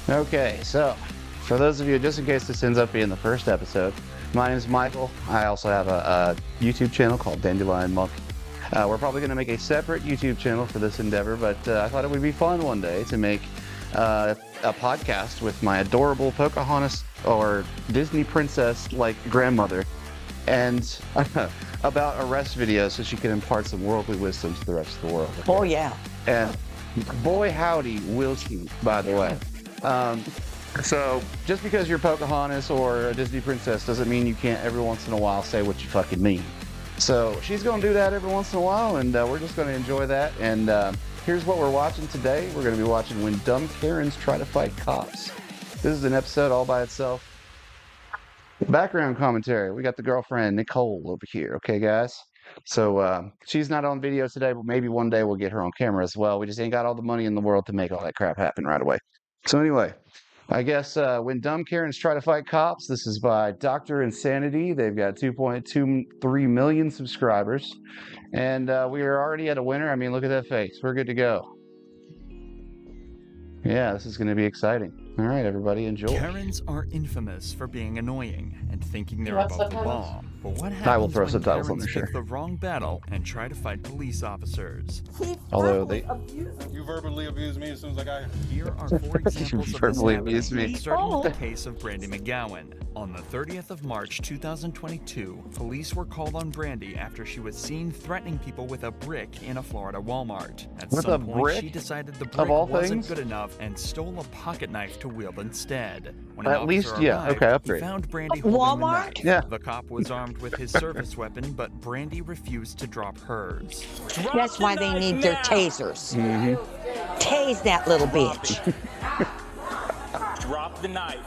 Okay, so for those of you, just in case this ends up being the first episode, my name is Michael. I also have a YouTube channel called Dandelion Monk. We're probably going to make a separate YouTube channel for this endeavor, but I thought it would be fun one day to make a podcast with my adorable Pocahontas or Disney princess-like grandmother, and about arrest videos so she can impart some worldly wisdom to the rest of the world. Oh, yeah. And boy howdy will she, by the way. So just because you're Pocahontas or a Disney princess doesn't mean you can't every once in a while say what you fucking mean. So she's going to do that every once in a while, and we're just going to enjoy that. And here's what we're watching today. We're going to be watching When Dumb Karens Try to Fight Cops. This is an episode all by itself. Background commentary. We got the girlfriend, Nicole, over here. Okay, guys? So she's not on video today, but maybe one day we'll get her on camera as well. We just ain't got all the money in the world to make all that crap happen right away. So anyway, I guess When Dumb Karens Try to Fight Cops. This is by Dr. Insanity. They've got 2.23 million subscribers. And we are already at a winner. I mean, look at that face. We're good to go. Yeah, this is going to be exciting. All right, everybody, enjoy. Karens are infamous for being annoying and thinking they're above the law. But what I will happens throw when subtitles on Karens there, pick sure. the wrong battle and try to fight police officers? Although they... You verbally abused me as soon as I got here. Here are four examples of this verbally happening, abused me. starting with the case of Brandy McGaan. On the 30th of March 2022, police were called on Brandy after she was seen threatening people with a brick in a Florida Walmart. At With some a point, brick? she decided the Of brick all wasn't things? good enough and stole a pocket knife to wield instead. When an At least, officer yeah, arrived, okay, he upgrade. found Brandy holding Walmart? the knife. Yeah. The cop was armed with his service weapon, but Brandy refused to drop hers. That's why they need their tasers. Tase that little bitch. Drop the knife.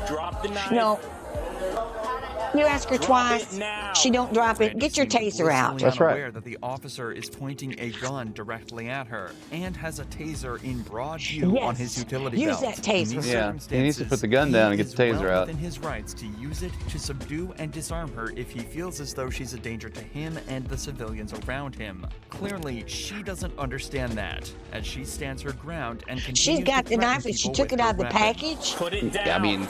Drop the knife. No. You ask her Drop twice. it now. She don't drop it. Brandy Get your seemed taser out. blissfully That's right. unaware that the officer is pointing a gun directly at her and has a taser in broad view on his utility Use belt. that taser. In these Yeah, he needs to put the gun circumstances, down and he get the is taser well out. within his rights to use it to subdue and disarm her if he feels as though she's a danger to him and the civilians around him. Clearly, she doesn't understand that, as she stands her ground and continues She's got to the threaten knife and she people took with it her out of the weapon. package. Put it down. I mean,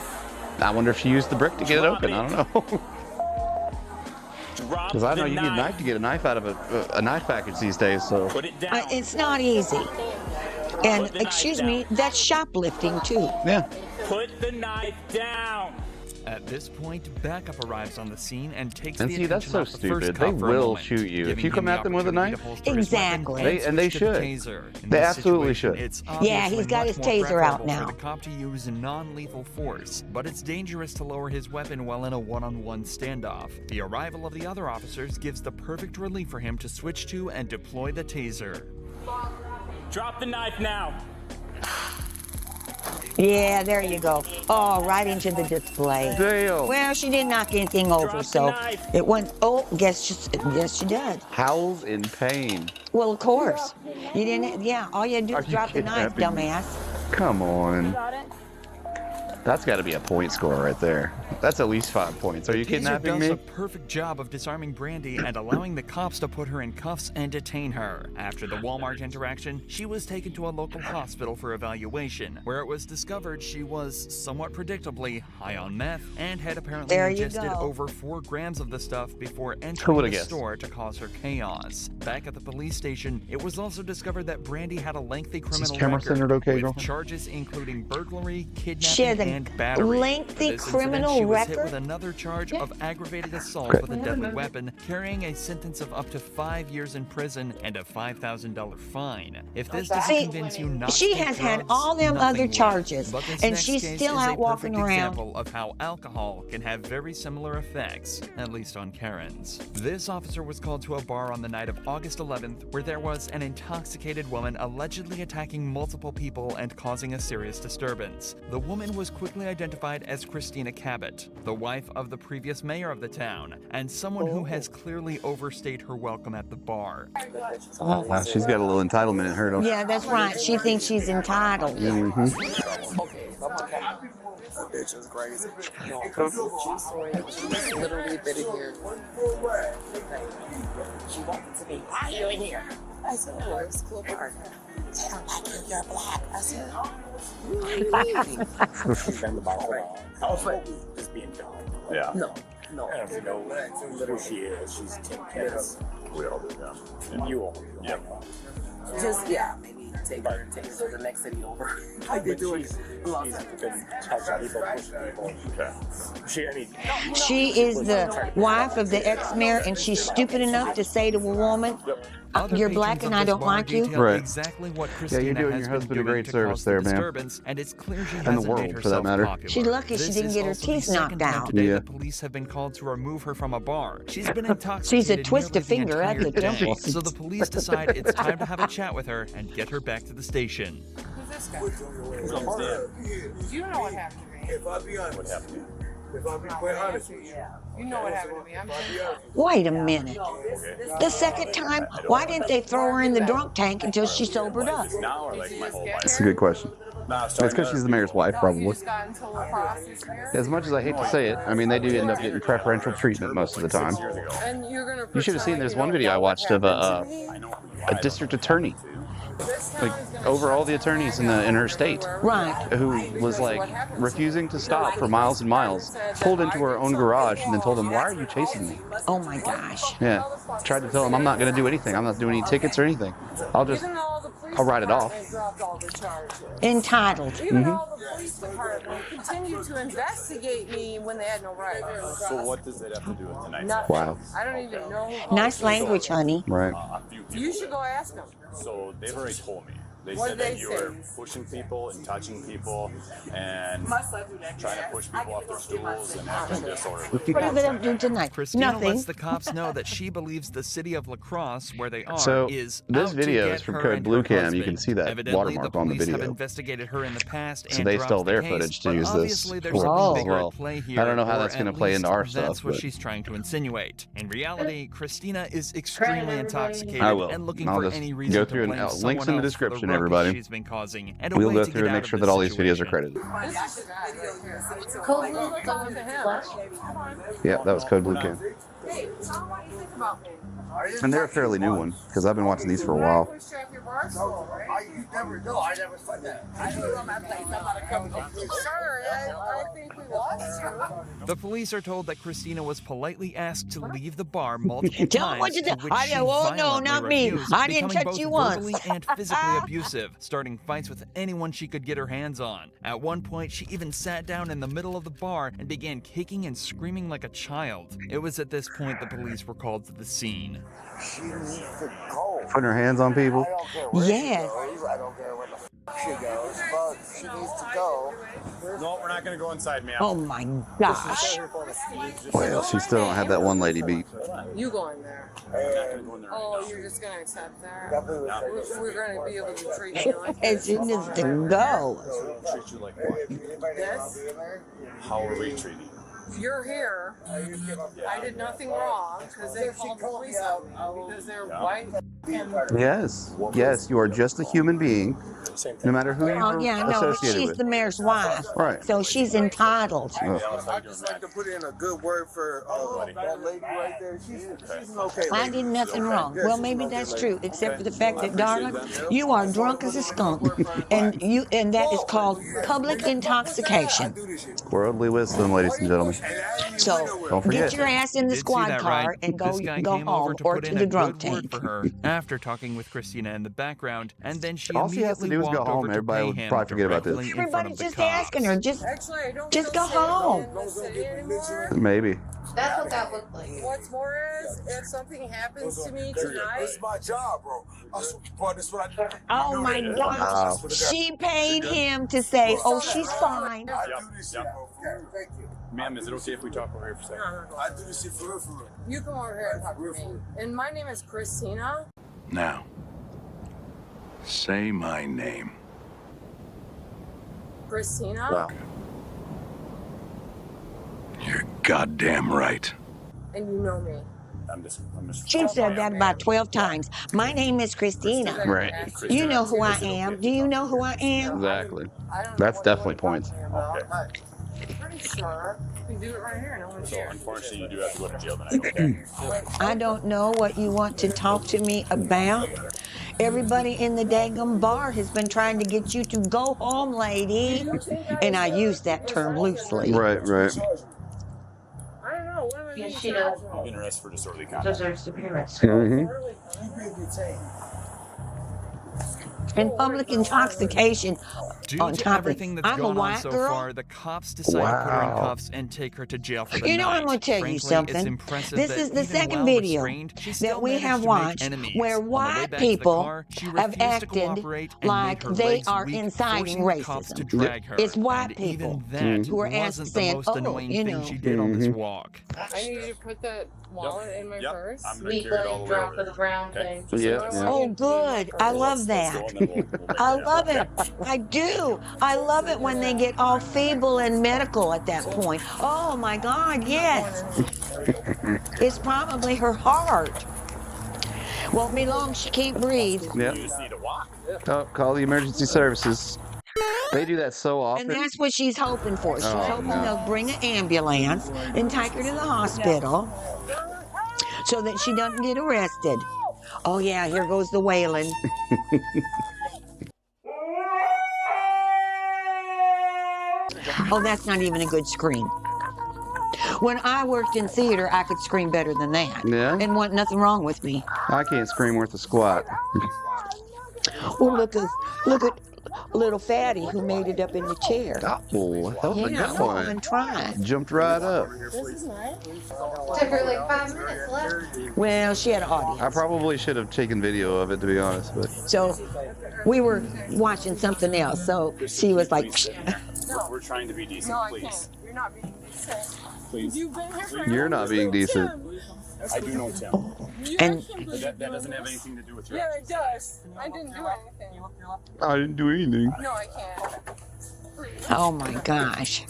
I wonder if she used the brick to get it Drop open. I it. don't know. Drop Because I know the you need a knife to get a knife out of a knife package these days, so... Put it down. It's not easy. And Put the knife excuse down. me, that's shoplifting too. Yeah. Put the knife down. At this point, backup arrives on the scene and takes And the see, that's attention so off the first stupid. cop They for a will moment, shoot you. If giving you him come the at them with a opportunity knife- to holster his weapon Exactly. And they switch to the should. taser. In They this absolutely situation, should. It's Yeah, he's obviously got much his more taser out preferable now. for the cop to use non-lethal force, but it's dangerous to lower his weapon while in a one-on-one standoff. The arrival of the other officers gives the perfect relief for him to switch to and deploy the taser. Drop the knife now. Yeah, there you go. Oh, right into the display. Damn. Well, she didn't knock anything over, Drop the so knife. it went. Oh, yes, she did. Howls in pain. Well, of course. You didn't. Yeah, all you had to do Are was you drop the knife, kidnapping me? dumbass. Come on. That's got to be a point score right there. That's at least 5 points. Are you Taser kidnapping does me? a perfect job of disarming Brandy and allowing the cops to put her in cuffs and detain her. After the Walmart interaction, she was taken to a local hospital for evaluation, where it was discovered she was, somewhat predictably, high on meth and had apparently There you ingested go. over 4 grams of the stuff before Who entering would've the guessed? store to cause her chaos. Back at the police station, it was also discovered that Brandy had a lengthy this criminal camera record, centered okay, with girl? charges including burglary, She had kidnapping, a and battery. lengthy For this incident, criminal she was hit record? with another charge of aggravated assault Okay. with a deadly weapon, carrying a sentence of up to 5 years in prison and a $5,000 fine. If this doesn't See, convince you not she to take has had drugs, all them nothing other will. charges, But this and next she's case still is out a walking perfect around. example of how alcohol can have very similar effects, at least on Karens. This officer was called to a bar on the night of August 11th, where there was an intoxicated woman allegedly attacking multiple people and causing a serious disturbance. The woman was quickly identified as Christina Cabot, the wife of the previous mayor of the town, and someone who has clearly overstayed her welcome at the bar. Wow, she's got a little entitlement in her, don't she? Yeah, that's right. She thinks she's entitled. Bitch is crazy. She's literally been in here. She walked to me. Why are you in here? I said, oh, it's cool bar. They don't like you. You're black. I said, really? She's been the bottle. Just being dumb. Yeah. No. And if you know who she is, she's Tim Kiss. We all do, yeah. And you all. Yeah. Just, maybe take her to the next city over. Like they do it. She's been touching people, pushing people. Okay. She is the wife of the ex-mayor, and she's stupid enough to say to a woman, Other "You're black patrons and of I this don't bar like you." detailed Right. Exactly what Yeah, Christina you're doing has your been husband a doing great to service cause the there, man. disturbance, and it's clear she And the hasn't world, made for that herself matter. popular. She's lucky she This didn't is get her also the teeth second knocked time out. Today, Yeah. the police have been called to remove her from a bar. She's been intoxicated. She's a twist nearly of finger the at the entire day. temple. So the police decide it's time to have a chat with her and get her back to the station. Who's this guy? You know what happened to me. If I be honest, What happened to you? if I be quite honest with you, You know what happened to me. I'm Wait a minute. The second time, why didn't they throw her in the drunk tank until she sobered up? Now or like my whole life? That's a good question. Nah, It's because she's the mayor's wife, You probably. just got into lacrosse this year? As much as I hate to say it, I mean, they do end up getting preferential treatment most of the time. And you're gonna You should have seen pretend there's you one don't video know I what watched of happened to me? a district attorney, This like town is gonna over all the shut attorneys in down her state, everywhere. Right. who was Because like what happens refusing to is stop the for miles police and miles, department said pulled that into I her did own something garage, and then told them, wrong. "Why are you chasing me?" Oh my gosh. Yeah, tried to tell them I'm not going to do anything. I'm not doing any tickets or anything. I'll just Even though the police I'll write it off. department dropped all the charges. Entitled. Even though the police department continued to investigate me when they had no right. So what does that have to do with tonight? Nothing. Wow. I don't even know who Nice language, honey. right. A few people. You should go ask them. So they've already told me. They What said did that they you say? were pushing people and touching people and trying to push people off their stools and acting disorderly. What are you going to do tonight? Christina Nothing. lets the cops know that she believes the city of La Crosse, where they are, So, is this out to video get is from her and CodeCamBlue her Cam. You husband. can see that Evidently, watermark on the police have video. investigated her in the past So and they dropped stole the their case, footage to but use this obviously there's for something us as bigger well. at play here, I don't know how or that's going to at play into least our that's stuff, what but she's trying to insinuate. In reality, Christina is extremely intoxicated I will. and looking I'll for just any reason go to through and blame links someone in the else for description, ruckus everybody. she's been causing, and a we'll way go to through get and out make of sure this that all these videos are situation. credited. This is the guy right here. Talk to him. Yeah, that was CodeCamBlue Cam. Hey, tell him what you think about me. And they're a fairly new one because I've been watching these for a while. Push you off your bar stool, right? you never know. I never said that. I knew on that place. I'm not a company. Sorry, I think we lost you. The police are told that Christina was politely asked to leave the bar multiple Tell 'em times, what to do. which I she know, oh, no, violently not me. refused, I didn't becoming touch both you once. verbally and physically abusive, starting fights with anyone she could get her hands on. At one point, she even sat down in the middle of the bar and began kicking and screaming like a child. It was at this point the police were called to the scene. She needs to go. Putting her hands on people. I don't care where Yes. she goes. I don't care where the she goes, but she needs to go. No, we're not going to go inside, ma'am. Oh my gosh. Well, she still don't have that one lady beat. You go in there. And Oh, you're just gonna accept that? definitely was We're gonna be able to treat you like And she needs to go. Treat you like what? this. How are we treating you? You're here. I did nothing wrong because they called the police on me because they're white. Yes, yes, you are just a human being, Same no thing. matter who Oh, you're yeah, no, associated she's with. the mayor's wife. Right. So she's entitled. I just like to put in a good word for that lady right there. She's an okay I lady. did nothing wrong. Well, maybe that's true, except for the fact that, darling, you are drunk as a skunk, and that is called public intoxication. Worldly wisdom, ladies and gentlemen. So Don't forget. get your ass in the Did see squad that, car right? and go This guy came over home to or put to in the a drunk good word tank. for her after talking with Christina in the background, and then she All she has to immediately do is go walked home. over to Everybody pay would him probably forget about this. directly in front Everybody's of the just cops. asking her, just Actually, I don't Just feel go safe home. in the city anymore. Maybe. That's what that looked like. What's more is, if something happens to me This tonight, is my job, bro. This is what I do. oh my Wow. gosh, she paid him to say, oh, she's fine. I do this shit, bro. Thank you. Ma'am, is it okay if we talk over here for a second? I do this shit for real, for real. you come over here and talk to me. And my name is Christina. Now, say my name. Christina. Wow. You're goddamn right. And you know me. I'm just. She said that about 12 times. My name is Christina. Right. You know who I am. Do you know who I am? Exactly. I don't know That's what definitely you wanna points. talk to me about. Pretty sure. We can do it right here. No one's So here. unfortunately, you do have to go to jail tonight. Okay. I don't know what you want to talk to me about. Everybody in the daggum bar has been trying to get you to go home, lady. And I use that term loosely. Right. I don't know. What am I Yes, being she does. You've been arrested for disorderly conduct. Deserves to be arrested. Mm-hmm. And public intoxication. Due On to top of everything that's I'm a gone on white so girl. far, the cops decide to put her in Wow. cuffs and take her to jail for the You know, night. I'm going to tell you Frankly, something. It's impressive This that is the even second while video restrained, she that still we managed have to make watched enemies. where On the way white back to the people car, she have refused to acted cooperate and like made her they legs are weak, inciting forcing the cops to racism. drag her. It's white And people even that who are wasn't the saying, most "Oh, annoying you thing know." she did on this walk. I need you to put that wallet in my purse. I'm gonna Sweet carry it all buddy the way drop over of the there. brown Okay. thing. Yeah. Oh, good. I love Let's that. go and then we'll break I it down. love it. I do. I love it when they get all feeble and medical at that point. Oh my God, yes. It's probably her heart. Won't be long. She can't breathe. Yep. You just need to walk. Oh, call the emergency services. They do that so And often. that's what she's hoping for. She's Oh, hoping no. they'll bring an ambulance and take her to the hospital so that she doesn't get arrested. Oh yeah, here goes the wailing. Oh, that's not even a good scream. When I worked in theater, I could scream better than that. Yeah? And wasn't nothing wrong with me. I can't scream worth a squat. Well, look at little fatty who made it up in the chair. Oh, that was a Yeah, good I'll even one. try. Jumped right up. Took her like 5 minutes left. Well, she had an audience. I probably should have taken video of it, to be honest. But So we were watching something else. So she was like, We're trying to be decent, No, I please. can't. You're not being decent. Please. You've been here for you're not being decent. I do know Tim. You And- actually But that doesn't have this? anything to do with your Yeah, it does. I didn't do anything. I didn't do anything. No, I can't. oh my gosh.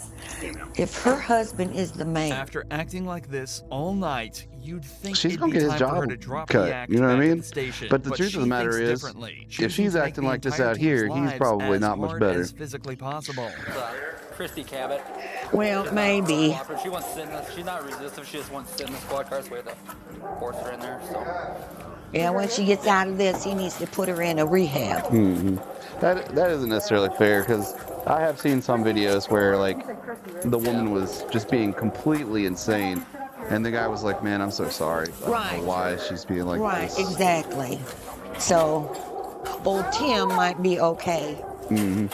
If her husband is the man. After acting like this all night, you'd think She's it'd gonna be get his time for her job to drop cut, the act you know what I back at mean? the station. But the truth of she the matter thinks is, differently, if choosing she's to make acting the like this entire out here, team's he's lives probably as not much hard better. as physically possible. Christy Cabot. Well, maybe. She wants to sit in this. She's not resistant. She just wants to sit in the squad car. So we have to force her in there. So. Yeah, when she gets out of this, he needs to put her in a rehab. Hmm. That isn't necessarily fair, because I have seen some videos where like the woman was just being completely insane, and the guy was like, "Man, I'm so sorry. I don't Right. know why she's being like Right, this." exactly. So, old Tim might be okay. Mm-hmm.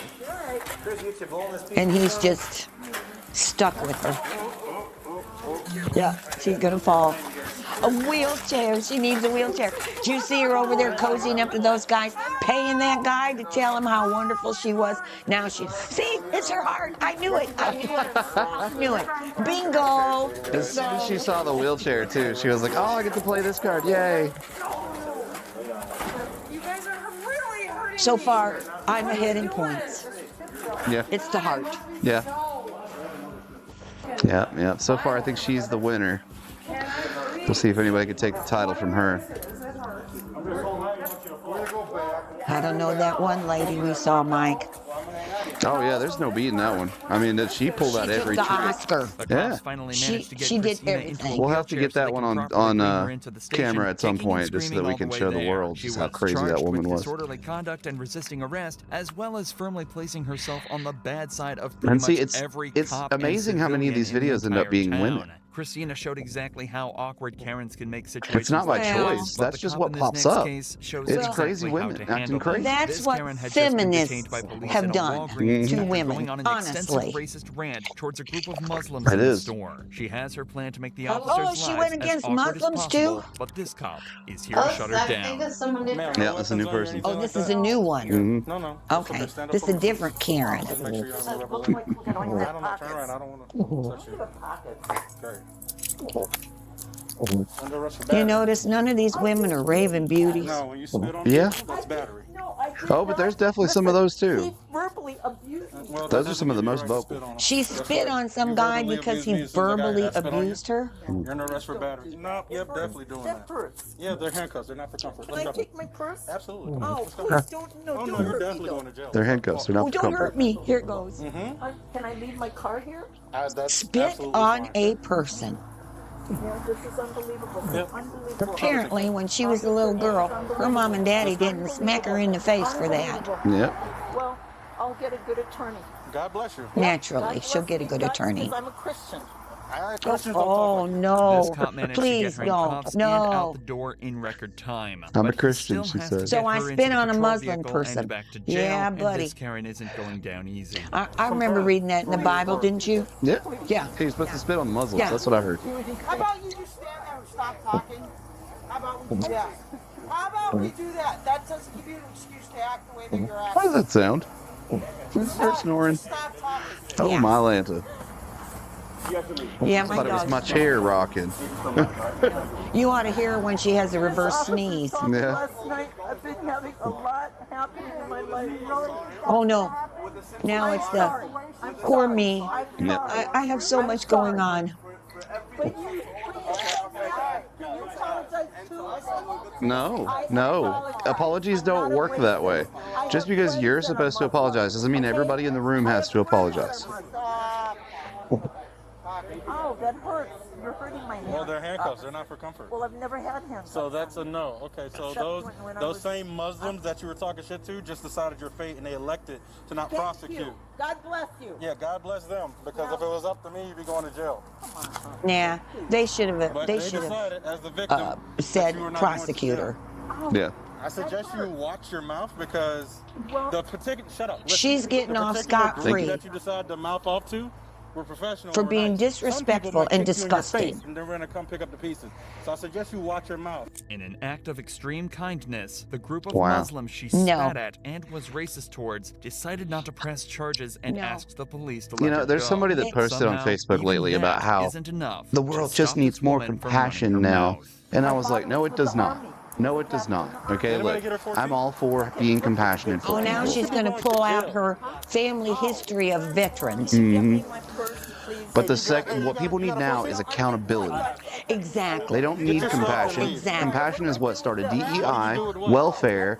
And he's just stuck with her. Yeah, she's gonna fall. A wheelchair. She needs a wheelchair. Did you see her over there cozying up to those guys, paying that guy to tell him how wonderful she was? Now she, see, it's her heart. I knew it. I knew it. I knew it. Bingo. As soon as she saw the wheelchair too, she was like, "Oh, I get to play this card! Yay!" You guys are really hurting So me. far, I'm ahead in points. Yeah. It's the heart. Yeah. Yeah. So far, I think she's the winner. We'll see if anybody can take the title from her. I don't know that one lady we saw, Mike. Oh yeah, there's no beating that one. I mean, she pulled out She every took the trick. Oscar. The Yeah. cops finally She- managed to get she did Christina into everything. a We'll have to wheelchair get so that they one can on properly bring her into the station, camera at some kicking and point, just so screaming that we all can the show way the there. world She just how was crazy that charged woman with was. disorderly conduct and resisting arrest, as well as firmly placing herself on the bad side of And pretty see, much it's every it's cop and amazing how many of these civilian in videos the end up entire being town. women. Christina showed exactly how awkward Karens can make situations. It's not by like Well, choice. this, but That's the just cop what in this pops next up. case shows It's exactly crazy how women to acting handle it. crazy. That's This what Karen had just been feminists detained by police have in a done Walgreens to after women, going on an honestly. extensive racist rant towards a group of Muslims It in the is. store. She has her plan to make the Oh, officers' she lives went as against awkward as Muslims, too? possible, but this cop is here Oh, to shut her I think down. that's someone different. Yeah, that's a new person. Oh, this is a new one. Mhm. No. Okay, this is a different Karen. Just make sure you don't have a rubber leg. I don't know. Turn around. I don't want to touch you. Okay. Under arrest for You battery. notice none of these women are raving beauties. No, when you spit on Yeah. people, that's battery. Oh, but there's definitely some of those too. He verbally abused me. Those are some of the most vocal. She spit on some guy because he verbally abused her. You're under arrest for battery. No, yep, definitely doing that. Yeah, they're handcuffs. They're not for comfort. Can I take my purse? Absolutely. Oh, please don't, no, Oh, don't no, you're hurt me, definitely though. going to jail. They're handcuffs. They're not Oh, for don't comfort. hurt me. Here it goes. Can I leave my car here? That's Spit absolutely on fine. a person. Yeah, this is unbelievable. Unbelievable. Apparently, when she was a little girl, her mom and daddy didn't smack her in the face for that. Yep. Well, I'll get a good attorney. God bless you. Naturally, she'll get a good attorney. Because I'm a Christian. Oh, no. This cop managed Please to get her don't. cuffs and out No. the door in record time. I'm a But he Christian, still she has to said. So get I her into spit the on a patrol Muslim vehicle person. and back to jail, Yeah, and buddy. this Karen isn't going down easy. I remember reading that in the Bible, didn't you? Yeah. Yeah. He's supposed to spit on Muslims. Yeah. That's what I heard. How about you just stand there and stop talking? How about we do that? How about we do that? That doesn't give you an excuse to act the way that you're How does acting. that sound? They're snoring. Stop talking. Oh, Yeah. my Lanta. Yeah, I my thought it was dog. my chair rocking. You ought to hear her when she has a reverse sneeze. Yeah. Last night, I've been having a lot happening in my life. Oh, no. Now it's the poor me. Yeah. I have so much going on. No. Apologies don't work that way. Just because you're supposed to apologize doesn't mean everybody in the room has to apologize. Oh, that hurts. You're hurting my hand. Well, they're handcuffs. They're not for comfort. Well, I've never had handcuffs. So that's a no. Okay, so Except those when I those was- same Muslims that you were talking shit to just decided your fate and they elected to not Thank prosecute. you. God bless you. Yeah, God bless them. Because if it was up to me, you'd be going to jail. Nah, they should have. But They they should have decided as the victim said that you were not prosecutor. going to jail. Yeah. I suggest you watch your mouth because the particular shut up. Listen, She's getting the off particular group scot-free. that you decide to mouth off to. We're professional. For we're being nice. disrespectful Some people might and kick you in your disgusting. face, and they're gonna come pick up the pieces. So I suggest you watch your mouth. In an act of extreme kindness, the group of Wow. Muslims she No. spat at and was racist towards decided not to press charges and No. asked the police to You let know, her there's go. somebody that posted on Somehow, Facebook even lately about that how isn't enough the to world stop just needs this more woman from compassion running her now. mouth. And I was like, no, it does not. No, it does not. Okay, look, I'm all for being compassionate for Oh, now people. she's going to pull out her family history of veterans. Mhm. But what people need now is accountability. Exactly. They don't need compassion. Exactly. Compassion is what started DEI, welfare.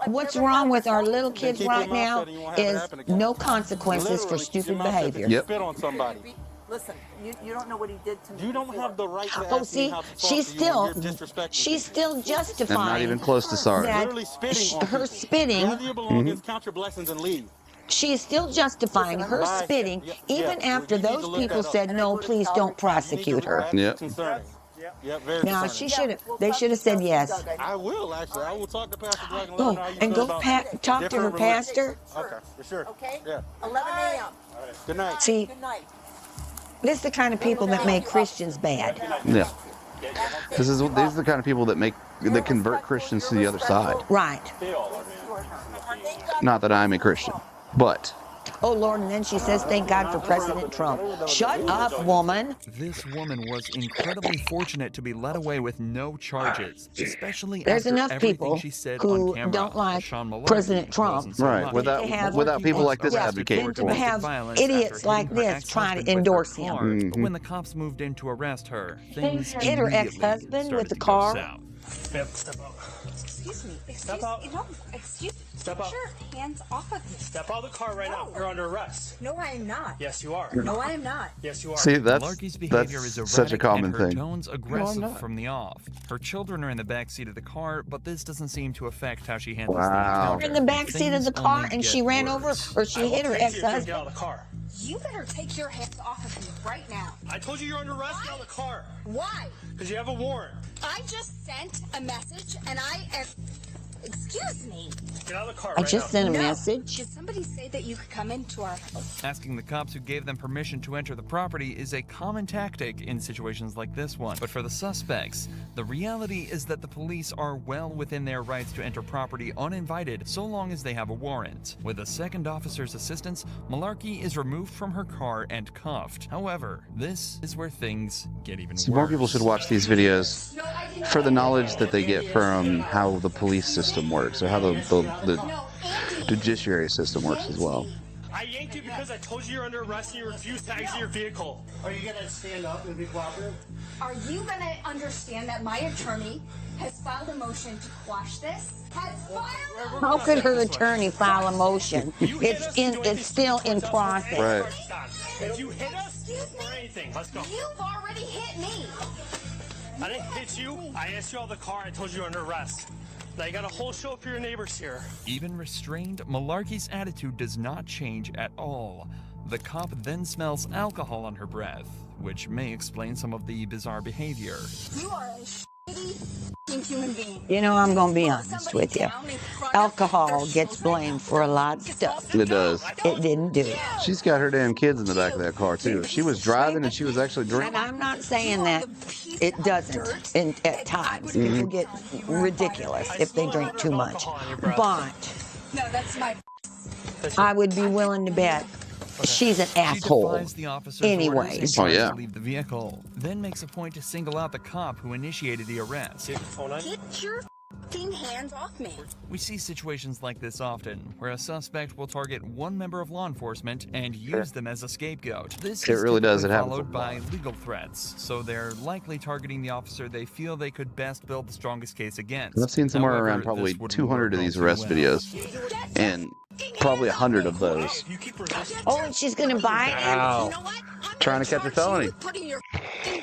What's wrong with our little kids right now is no consequences for stupid behavior. Yep. Spit on somebody. Listen, you don't know what he did to me. You don't have the right to Oh, ask me see, how to talk she's to you when still, you're disrespecting she's me. still I'm justifying not even close to sorry. that Literally spitting on her people. spitting. Gather your belongings, count your blessings, and leave. She is still justifying her Bye. spitting, Yeah, even yeah. after You need to those look people that up. said, no, please don't You need to prosecute her. react. Yep. Concerning. Yep, very Now, concerning. she should have, they should have said yes. I will, actually. I will talk to Pastor Black and let Oh, him know how you and feel go about talk to her different religions. pastor. Okay, for sure. Okay? Yeah. 11 a.m. Good night. See, Good night. this is the kind of people that make Christians bad. Yeah. These are the kind of people that convert Christians to the other side. Right. Not that I'm a Christian, but Oh, Lord, and then she says, thank God for President Trump. Shut up, woman. This woman was incredibly fortunate to be let away with no charges, especially There's after enough everything people she said who on camera. don't like Sean Malarkey President Trump. wasn't so Right, lucky. without people like this Yeah, advocating and for to him. have Violence idiots after like hitting her this try to ex-husband with her endorse him. car. But when the cops moved in to arrest her, things Hit her immediately ex-husband with started the to go car. south. Step out. Excuse me. Step out. No, excuse me. Step Get out. your hands off of me. Step out of the car right now. You're under arrest. No, I am not. Yes, you are. No, I am not. Yes, you are. See, Malarkey's behavior is that's such a erratic common and her thing. tone's aggressive not. from the off. Her children are in the back seat of the car, but this doesn't seem to affect how she handles Wow. the encounter. In the back seat of the Things car, only and get she ran over, worse. or she hit her Get ex-husband. out of the car. You better take your hands off of me right now. I told you you're under arrest. Get out of the car. Why? Because you have a warrant. I just sent a message and I am... Excuse me. Get out of the car I right just now. sent a No. message. Did somebody say that you could come into our house? Asking the cops who gave them permission to enter the property is a common tactic in situations like this one. But for the suspects, the reality is that the police are well within their rights to enter property uninvited so long as they have a warrant. With a second officer's assistance, Malarkey is removed from her car and cuffed. However, this is where things get even worse. More people should watch these videos for the knowledge that they get from how the police system system works, or how the judiciary system works as well. I yanked you because I told you you're under arrest and you refused to exit your vehicle. Are you gonna stand up and be cooperative? Are you gonna understand that my attorney has filed a motion to quash this? How could her attorney file a motion? It's still in process. Right. If you hit us or anything, let's go. You've already hit me. I didn't hit you. I asked you out of the car. I told you you're under arrest. Now you got a whole show for your neighbors here. Even restrained, Malarkey's attitude does not change at all. The cop then smells alcohol on her breath, which may explain some of the bizarre behavior. You are a shitty human being. You know, I'm going to be honest with you. Alcohol gets blamed for a lot of stuff. It does. It didn't do it. She's got her damn kids in the back of that car, too. She was driving and she was actually drinking. And I'm not saying that it doesn't at times. People get ridiculous if they drink too much. But No, that's my. I would be willing to bet she's an asshole. She defies the officer's Anyways. orders and Oh, yeah. tries to leave the vehicle, then makes a point to single out the cop who initiated the arrest. Get your f***ing hands off me. We see situations like this often, where a suspect will target one member of law enforcement and use them as a scapegoat. This It is really does. It typically happens. followed by legal threats, so they're likely targeting the officer they feel they could best build the strongest case against. I've seen somewhere However, around probably this wouldn't 200 of work these all too arrest well. videos, and probably 100 of those. Oh, and she's going to buy it? Ow. Trying to catch a felony. Putting your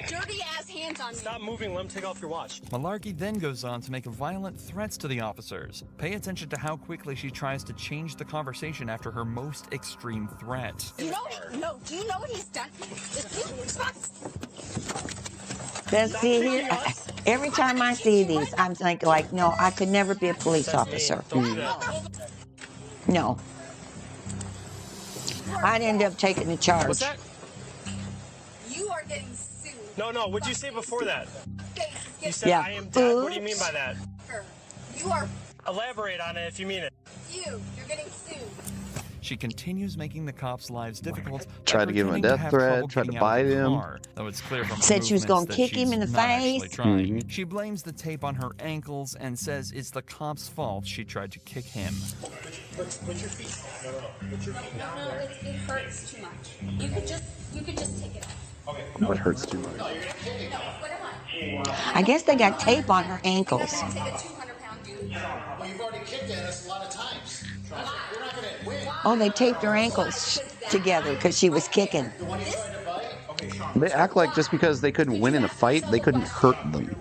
dirty ass hands on me. Stop moving. Let him take off your watch. Malarkey then goes on to make violent threats to the officers. Pay attention to how quickly she tries to change the conversation after her most extreme threat. Do you know what he's done? Let's see here. Every time I see these, I'm like, no, I could never be a police officer. No. I'd end up taking the charge. What's that? You are getting sued. No. What'd you say before that? You said Yeah. I am dead. What do you mean by that? You are Elaborate on it if you mean it. you're getting sued. She continues making the cops' lives difficult. by Tried to give him a pretending death have threat, trouble tried to getting out of bite the him. car, though it's clear from her Said she was gonna movements that kick him in the she's not actually face. trying. She blames the tape on her ankles and says it's the cop's fault she tried to kick him. Put your feet. No. Put your feet down there. It hurts too much. You could just take it off. Okay. What hurts too much? I guess they got tape on her ankles. Take a 200-pound dude. Well, you've already kicked at us a lot of times. You're not going to win. Oh, they taped her ankles together because she was kicking. The one you tried to bite? Okay, Sean. They act like just because they couldn't win in a fight, they couldn't hurt them.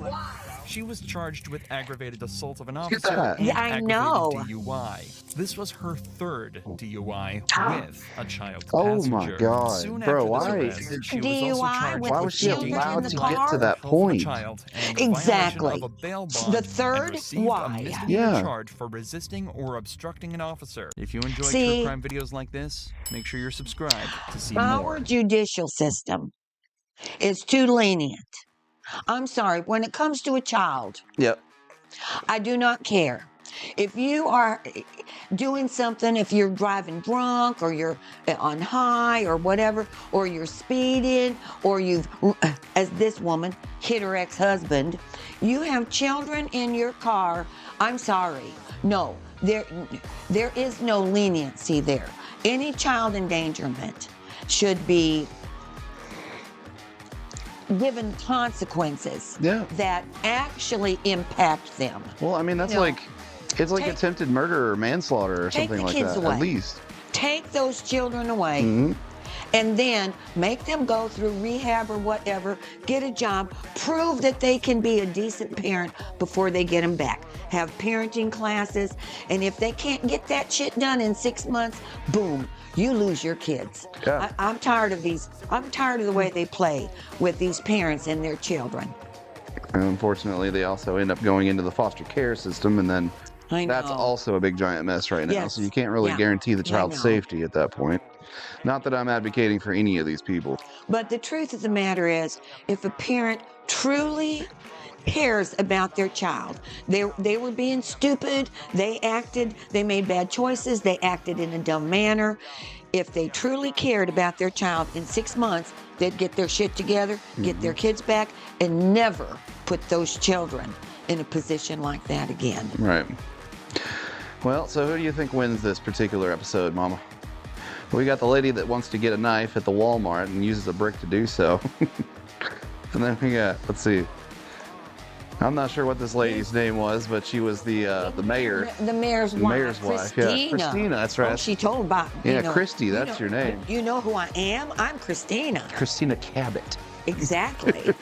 She was charged with aggravated assault of an Look at officer that. and Yeah, I aggravated know. DUI. This was her third DUI with a child Oh passenger. my God, Soon bro! after Why? this arrest, she was DUI also charged with Why the was she children in allowed the to car? get to that health of a point? child and Exactly. violation of a bail bond, The third, and received why? a misdemeanor Yeah. charge for resisting or obstructing an officer. If you enjoy See, true crime videos like this, make sure you're subscribed to see our more. judicial system is too lenient. I'm sorry, when it comes to a child, Yep. I do not care. If you are doing something, if you're driving drunk or you're on high or whatever, or you're speeding, or you've, as this woman, hit her ex-husband, you have children in your car, I'm sorry. No, there is no leniency there. Any child endangerment should be given consequences that actually impact them. Well, I mean, that's No. like, it's like Take- attempted murder or manslaughter or Take something the like kids that, away. at least. Take those children away and then make them go through rehab or whatever, get a job, prove that they can be a decent parent before they get them back. Have parenting classes, and if they can't get that shit done in 6 months, boom, you lose your kids. Yeah. I'm tired of these. I'm tired of the way they play with these parents and their children. And unfortunately, they also end up going into the foster care system, and then I that's know. also a big giant mess right now. Yes. So you can't really Yeah. guarantee the I child's know. safety at that point. Not that I'm advocating for any of these people. But the truth of the matter is, if a parent truly cares about their child, they were being stupid, they made bad choices, they acted in a dumb manner. If they truly cared about their child, in 6 months, they'd get their shit together, get their kids back, and never put those children in a position like that again. Right. Well, so who do you think wins this particular episode, Mama? We got the lady that wants to get a knife at the Walmart and uses a brick to do so. And then we got, let's see. I'm not sure what this lady's name was, but she was the mayor. The mayor's wife. Mayor's wife, Christina. yeah. Christina, that's right. Oh, she told about. Yeah, Christy, that's your name. You know who I am? I'm Christina. Christina Cabot. Exactly.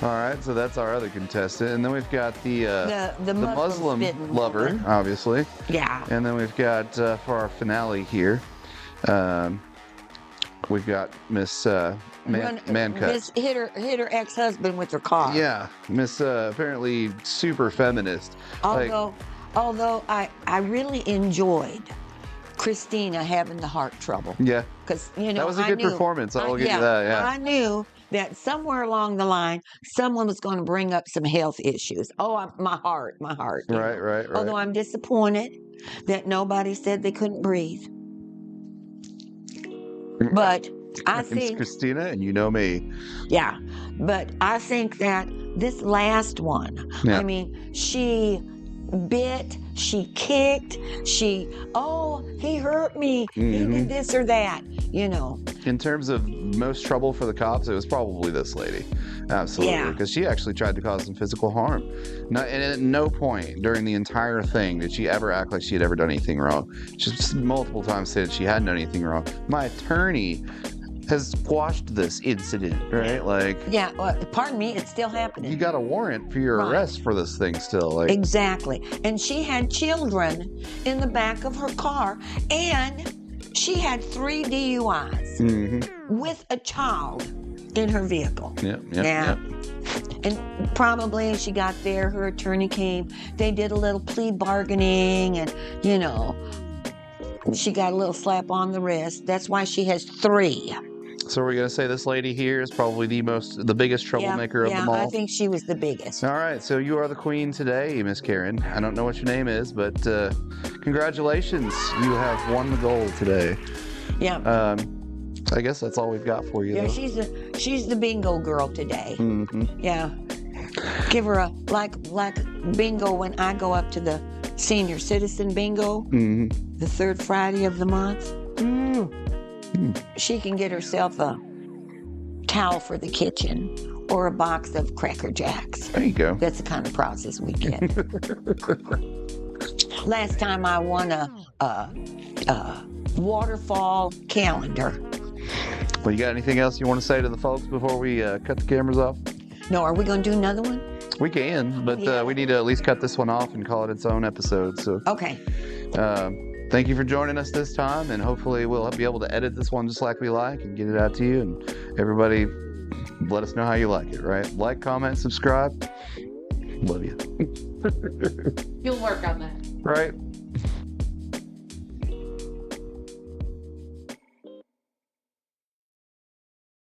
All right, so that's our other contestant, and then we've got the Muslim lover, woman. obviously. Yeah. And then we've got for our finale here, we've got Miss Mancut. Miss hit her ex-husband with her car. Yeah, Miss apparently super feminist. Although I really enjoyed Christina having the heart trouble. Yeah. Because that was a good performance. I will give you that. Yeah. I knew that somewhere along the line, someone was going to bring up some health issues. Oh, my heart. Right. Although I'm disappointed that nobody said they couldn't breathe. But I think Christina, and you know me. Yeah, but I think that this last one, I mean, she bit, she kicked, he hurt me, he did this or that, In terms of most trouble for the cops, it was probably this lady. Absolutely. Because she actually tried to cause some physical harm. And at no point during the entire thing did she ever act like she had ever done anything wrong. She just multiple times said she hadn't done anything wrong. My attorney has quashed this incident, right? Pardon me, it's still happening. You got a warrant for your arrest for this thing still. Exactly. And she had children in the back of her car, and she had 3 DUIs with a child in her vehicle. Yep. And probably as she got there, her attorney came, they did a little plea bargaining, and she got a little slap on the wrist. That's why she has 3. So we're going to say this lady here is probably the biggest troublemaker of them all? I think she was the biggest. All right, so you are the queen today, Miss Karen. I don't know what your name is, but congratulations. You have won the gold today. Yeah. I guess that's all we've got for you, Yeah, though. she's the bingo girl today. Mm-hmm. Yeah. Give her like bingo when I go up to the senior citizen bingo, the 3rd Friday of the month. She can get herself a towel for the kitchen or a box of Cracker Jacks. There you go. That's the kind of prizes we get. Last time I won a waterfall calendar. Well, you got anything else you want to say to the folks before we cut the cameras off? No, are we going to do another one? We can, but we need to at least cut this one off and call it its own episode. So okay. Thank you for joining us this time, and hopefully we'll be able to edit this one just like we like and get it out to you. And everybody, let us know how you like it, right? Like, comment, subscribe. Love you. You'll work on that. Right.